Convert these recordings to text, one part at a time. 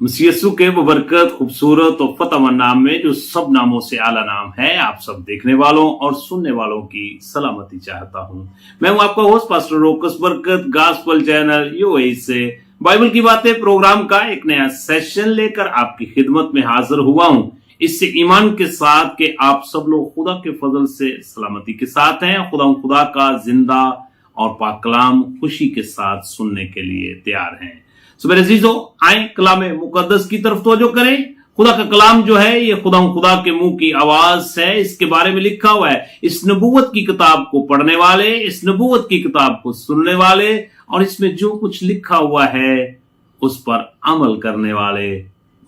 मसीह यीशु के बबरकत खूबसूरत और फतेहमंद नाम में जो सब नामों से आला नाम है, आप सब देखने वालों और सुनने वालों की सलामती चाहता हूं। मैं हूं आपका होस्ट पास्टर रोकस बरकत, गॉस्पेल चैनल यूएई से बाइबल की बातें प्रोग्राम का एक नया सेशन लेकर आपकी खिदमत में हाजिर हुआ हूं। इससे ईमान के साथ कि आप सब लोग खुदा के फजल से सलामती के साथ हैं, खुदा का जिंदा और पाक कलाम खुशी के साथ सुनने के लिए तैयार हैं। सो मेरे अजीजों, आए कलाम मुकद्दस की तरफ तवज्जो करें। खुदा का कलाम जो है ये खुदा के मुंह की आवाज है। इसके बारे में लिखा हुआ है, इस नबूवत की किताब को पढ़ने वाले, इस नबूवत की किताब को सुनने वाले और इसमें जो कुछ लिखा हुआ है उस पर अमल करने वाले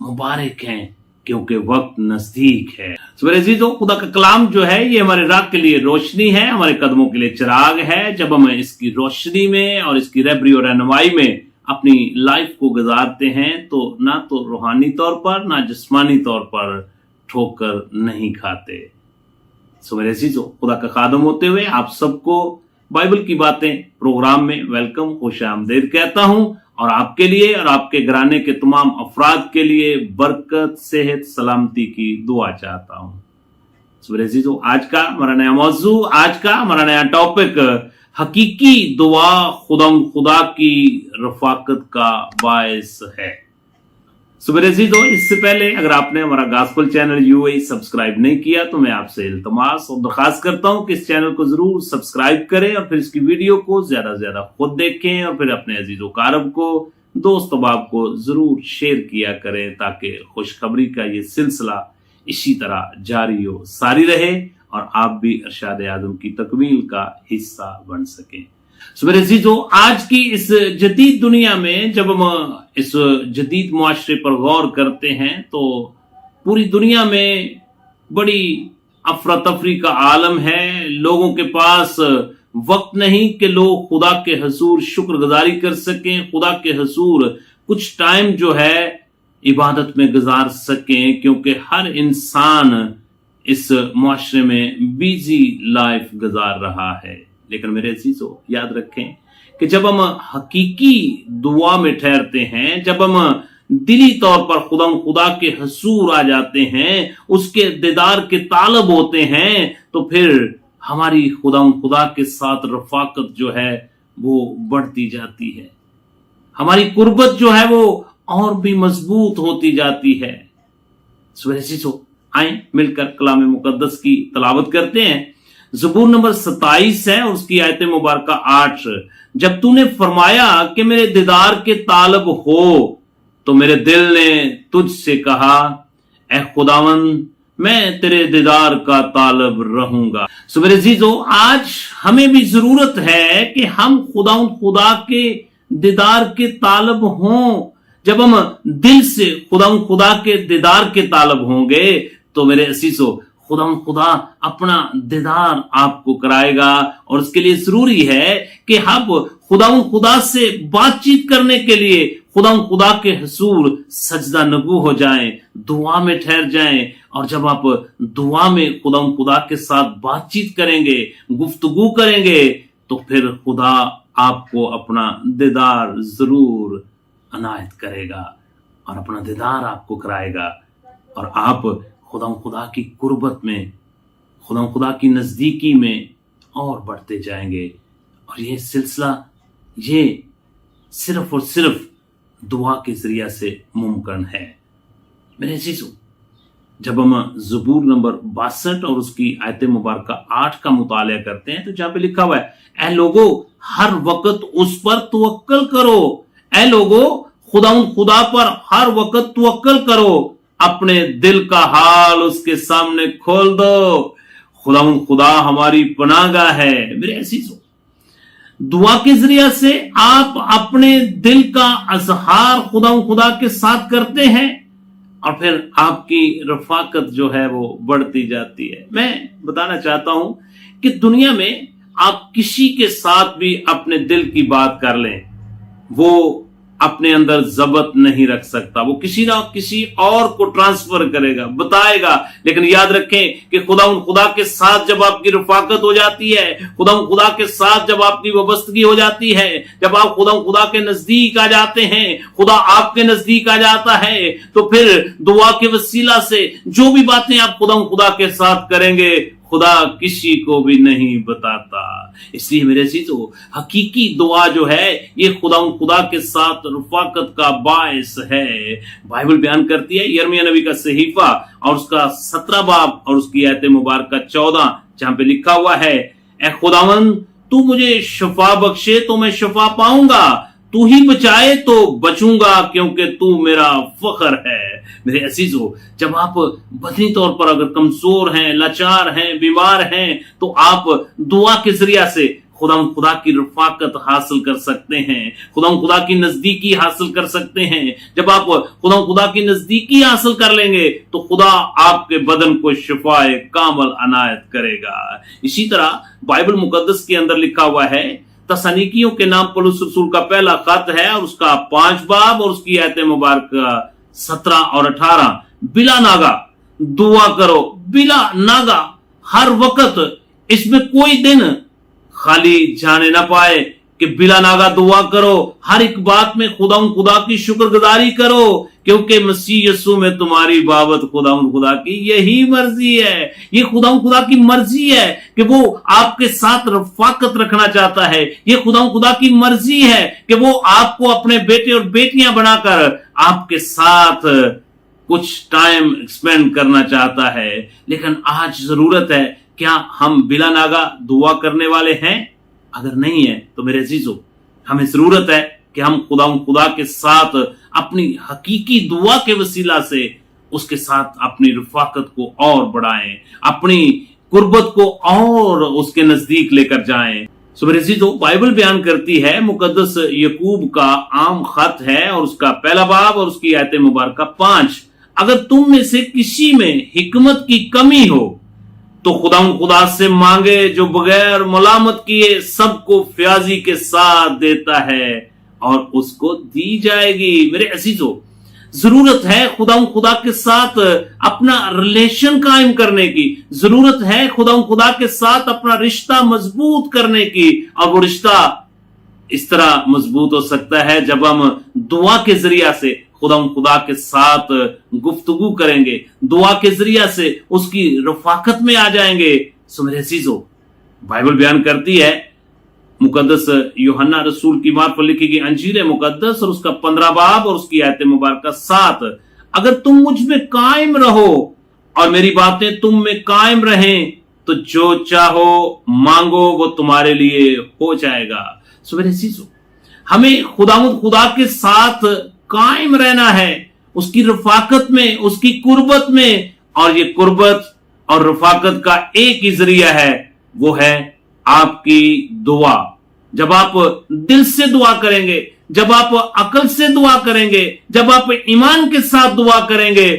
मुबारक हैं, क्योंकि वक्त नजदीक है। मेरे अजीजों, खुदा का कलाम जो है ये हमारे राह के लिए रोशनी है, हमारे कदमों के लिए चिराग है। जब हम इसकी रोशनी में और इसकी रहबरी और रहनुमाई में अपनी लाइफ को गुजारते हैं तो ना तो रूहानी तौर पर ना जिस्मानी तौर पर ठोकर नहीं खाते। सो मेरे अजीजों, खुदा का खादम होते हुए आप सबको बाइबल की बातें प्रोग्राम में वेलकम, खुशामदीद कहता हूं और आपके लिए और आपके घराने के तमाम अफराद के लिए बरकत, सेहत, सलामती की दुआ चाहता हूं। सो मेरे अजीजों, आज का हमारा नया मौजू, आज का हमारा नया टॉपिक हकीकी दुआ खुदा की रफाकत का बायस है। सो मेरे अजीजों, इससे पहले अगर आपने हमारा गॉस्पेल चैनल यूएई सब्सक्राइब नहीं किया तो मैं आपसे इल्तमास और दरखास्त करता हूं कि इस चैनल को जरूर सब्सक्राइब करें और फिर इसकी वीडियो को ज्यादा से ज्यादा खुद देखें और फिर अपने अजीजों कारब को, दोस्त अहबाब को जरूर शेयर किया करें ताकि खुशखबरी का ये सिलसिला इसी तरह जारी हो सारी रहे और आप भी इरशाद आज़म की तकमील का हिस्सा बन सकें। सो मेरे अजीजों, आज की इस जदीद दुनिया में जब हम इस जदीद मुआशरे पर गौर करते हैं तो पूरी दुनिया में बड़ी अफरा तफरी का आलम है। लोगों के पास वक्त नहीं कि लोग खुदा के हजूर शुक्रगुजारी कर सकें, खुदा के हजूर कुछ टाइम जो है इबादत में गुजार सकें, क्योंकि हर इंसान इस मुआशरे में बिजी लाइफ गुजार रहा है। लेकिन मेरे अजीजों, याद रखें कि जब हम हकीकी दुआ में ठहरते हैं, जब हम दिली तौर पर खुदा के हजूर आ जाते हैं, उसके दीदार के तालब होते हैं, तो फिर हमारी खुदा के साथ रफाकत जो है वो बढ़ती जाती है, हमारी कुर्बत जो है वो और भी मजबूत होती जाती है। सो आए मिलकर कलाम मुकद्दस की तलावत करते हैं। ज़बूर नंबर 27 है और उसकी आयत मुबारक 8। जब तूने फरमाया कि मेरे दीदार के तालब हो तो मेरे दिल ने तुझसे कहा, ऐ खुदावंद मैं तेरे दीदार का तालब रहूंगा। सो मेरे अजीजों, आज हमें भी जरूरत है कि हम खुदा के दीदार के तालब हों। जब हम दिल से खुदा के दीदार के तालब होंगे तो मेरे असीसों, खुदा अपना दीदार आपको कराएगा और उसके लिए जरूरी है कि हम खुदा से बातचीत करने के लिए खुदा के हजूर सजदा नगू हो जाएं, दुआ में ठहर जाएं। और जब आप दुआ में खुदा के साथ बातचीत करेंगे, गुफ्तगू करेंगे, तो फिर खुदा आपको अपना दीदार जरूर अनायत करेगा और अपना दीदार आपको कराएगा और आप खुदा की कुर्बत में, खुदा की नजदीकी में और बढ़ते जाएंगे। और ये सिलसिला ये सिर्फ और सिर्फ दुआ के जरिया से मुमकिन है। मेरे अजीजों, जब हम ज़बूर नंबर 62 और उसकी आयत मुबारक 8 का मुताला करते हैं तो जहां पे लिखा हुआ है, ऐ लोगो हर वक्त उस पर तवक्कल करो, ऐ लोगो खुदा पर हर वक्त तवक्कल करो, अपने दिल का हाल उसके सामने खोल दो। खुदा हमारी पनाहगाह है। मेरे अजीजों, दुआ के जरिया से आप अपने दिल का अजहार खुदा के साथ करते हैं और फिर आपकी रफाकत जो है वो बढ़ती जाती है। मैं बताना चाहता हूं कि दुनिया में आप किसी के साथ भी अपने दिल की बात कर लें, वो अपने अंदर जबत नहीं रख सकता, वो किसी ना किसी और को ट्रांसफर करेगा, बताएगा। लेकिन याद रखें कि खुदा के साथ जब आपकी रफाकत हो जाती है, खुदा के साथ जब आपकी वाबस्तगी हो जाती है, जब आप खुदा के नजदीक आ जाते हैं, खुदा आपके नजदीक आ जाता है, तो फिर दुआ के वसीला से जो भी बातें आप खुदा के साथ करेंगे, खुदा किसी को भी नहीं बताता। इसलिए मेरे अजीजों, हकीकी दुआ जो है ये खुदा के साथ रफाकत का बायस है। बाइबल बयान करती है यिर्मयाह नबी का सहीफा और उसका 17 बाब और उसकी आयत मुबारक 14, जहां पे लिखा हुआ है, ए खुदावन तू मुझे शफा बख्शे तो मैं शफा पाऊंगा, तू ही बचाए तो बचूंगा, क्योंकि तू मेरा फख्र है। मेरे अजीजों, जब आप बदनी तौर पर अगर कमजोर हैं, लाचार हैं, बीमार हैं, तो आप दुआ के जरिया से खुदा की रफाकत हासिल कर सकते हैं, खुदा की नजदीकी हासिल कर सकते हैं। जब आप खुदा की नजदीकी हासिल कर लेंगे तो खुदा आपके बदन को शिफाए कामल अनायत करेगा। इसी तरह बाइबल मुकद्दस के अंदर लिखा हुआ है, तसनीकियों के नाम पौलुस रसूल का पहला खत है और उसका 5 बाब और उसकी आयत मुबारक 17 और 18, बिला नागा दुआ करो, बिला नागा, हर वक्त इसमें कोई दिन खाली जाने ना पाए कि बिला नागा दुआ करो, हर एक बात में खुदा की शुक्रगुजारी करो, क्योंकि मसीह यीशु में तुम्हारी बाबत खुदा की यही मर्जी है। ये खुदा की मर्जी है कि वो आपके साथ रफाकत रखना चाहता है। ये खुदा की मर्जी है कि वो आपको अपने बेटे और बेटियां बनाकर आपके साथ कुछ टाइम स्पेंड करना चाहता है। लेकिन आज जरूरत है, क्या हम बिला नागा दुआ करने वाले हैं? अगर नहीं है तो मेरे अजीजों, हमें जरूरत है कि हम खुदा के साथ अपनी हकीकी दुआ के वसीला से उसके साथ अपनी रफाकत को और बढ़ाएं, अपनी कुर्बत को और उसके नजदीक लेकर जाएं। सो मेरे अजीजों, बाइबल बयान करती है, मुकद्दस यकूब का आम खत है और उसका पहला बाब और उसकी आयत मुबारक 5, अगर तुम में से किसी में हिकमत की कमी हो तो खुदा से मांगे, जो बगैर मुलामत किए सबको फ्याजी के साथ देता है और उसको दी जाएगी। मेरे अजीजों, जरूरत है खुदा के साथ अपना रिलेशन कायम करने की, जरूरत है खुदा के साथ अपना रिश्ता मजबूत करने की। और वो रिश्ता इस तरह मजबूत हो सकता है जब हम दुआ के जरिया से खुदा के साथ गुफ्तगू करेंगे, दुआ के जरिया से उसकी रफाकत में आ जाएंगे। सो मेरे अजीजों, बाइबल बयान करती है, मुकद्दस यूहन्ना रसूल की मार्फत लिखी गई अंजीर मुकद्दस और उसका 15 बाब और उसकी आयत मुबारक 7, अगर तुम मुझ में कायम रहो और मेरी बातें तुम में कायम रहें तो जो चाहो मांगो वो तुम्हारे लिए हो जाएगा। सो मेरे अजीजों, हमें खुदा के साथ कायम रहना है, उसकी रफाकत में, उसकी कुर्बत में। और ये कुर्बत और रफाकत का एक ही जरिया है, वो है आपकी दुआ। जब आप दिल से दुआ करेंगे, जब आप अकल से दुआ करेंगे, जब आप ईमान के साथ दुआ करेंगे,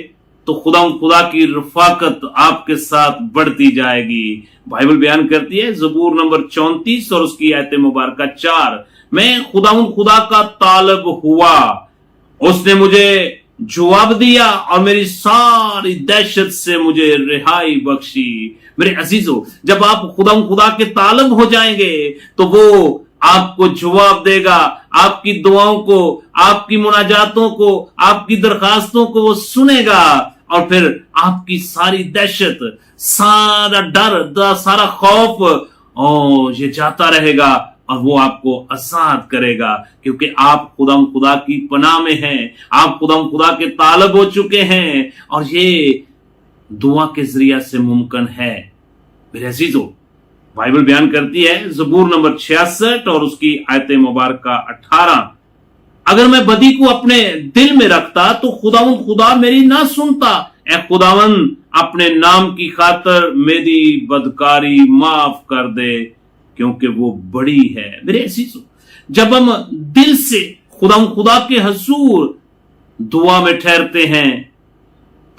तो खुदा की रफाकत आपके साथ बढ़ती जाएगी। बाइबल बयान करती है, ज़बूर नंबर 34 और उसकी आयत मुबारक 4, मैं खुदा का तालब हुआ, उसने मुझे जवाब दिया और मेरी सारी दहशत से मुझे रिहाई बख्शी। मेरे अजीजों, जब आप खुदा के तालब हो जाएंगे तो वो आपको जवाब देगा, आपकी दुआओं को, आपकी मुनाजातों को, आपकी दरखास्तों को वो सुनेगा और फिर आपकी सारी दहशत, सारा डर, सारा खौफ ये जाता रहेगा और वो आपको आजाद करेगा, क्योंकि आप खुदा की पनाह में हैं, आप खुदा के तालब हो चुके हैं और ये दुआ के जरिया से मुमकिन है। मेरे अजीजों, बाइबल बयान करती है, ज़बूर नंबर 66 और उसकी आयत मुबारक 18, अगर मैं बदी को अपने दिल में रखता तो खुदा मेरी ना सुनता। ए खुदावन, अपने नाम की खातर मेरी बदकारी माफ कर दे, क्योंकि वो बड़ी है। मेरे अजीजों, जब हम दिल से खुदा के हुजूर दुआ में ठहरते हैं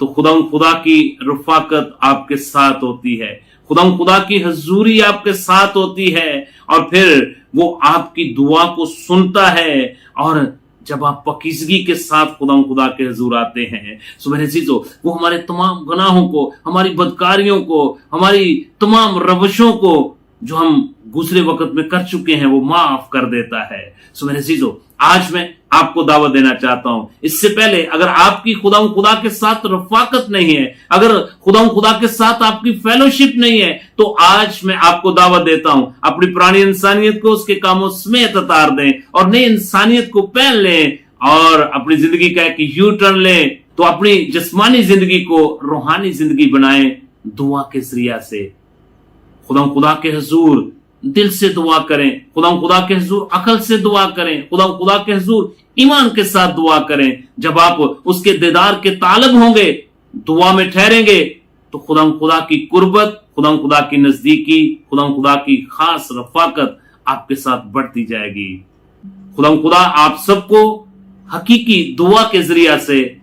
तो खुदा की रफाकत आपके साथ होती है, खुदा की हजूरी आपके साथ होती है और फिर वो आपकी दुआ को सुनता है और जब आप पाकीज़गी के साथ खुदा के हुजूर आते हैं, सो मेरे अजीजों, वो हमारे तमाम गुनाहों को, हमारी बदकारियों को, हमारी तमाम रवशों को जो हम गुजरे वक्त में कर चुके हैं वो माफ कर देता है। सो मेरे अजीजों, आज मैं आपको दावत देना चाहता हूं, इससे पहले अगर आपकी खुदा के साथ रफाकत नहीं है, अगर खुदा के साथ आपकी फेलोशिप नहीं है, तो आज मैं आपको दावत देता हूं, अपनी पुरानी इंसानियत को उसके कामों समेत उतार दें और नई इंसानियत को पहन लें और अपनी जिंदगी का एक यू टर्न लें, तो अपनी जिस्मानी जिंदगी को रूहानी जिंदगी बनाएं दुआ के जरिया से। खुदा के हुजूर दिल से दुआ करें, खुदा के हुजूर अकल से दुआ करें, खुदा के हुजूर ईमान के साथ दुआ करें। जब आप उसके दीदार के तालब होंगे, दुआ में ठहरेंगे, तो खुदा की कुर्बत, खुदा की नजदीकी, खुदा की खास रफाकत आपके साथ बढ़ती जाएगी। खुदा आप सबको हकीकी दुआ के जरिया से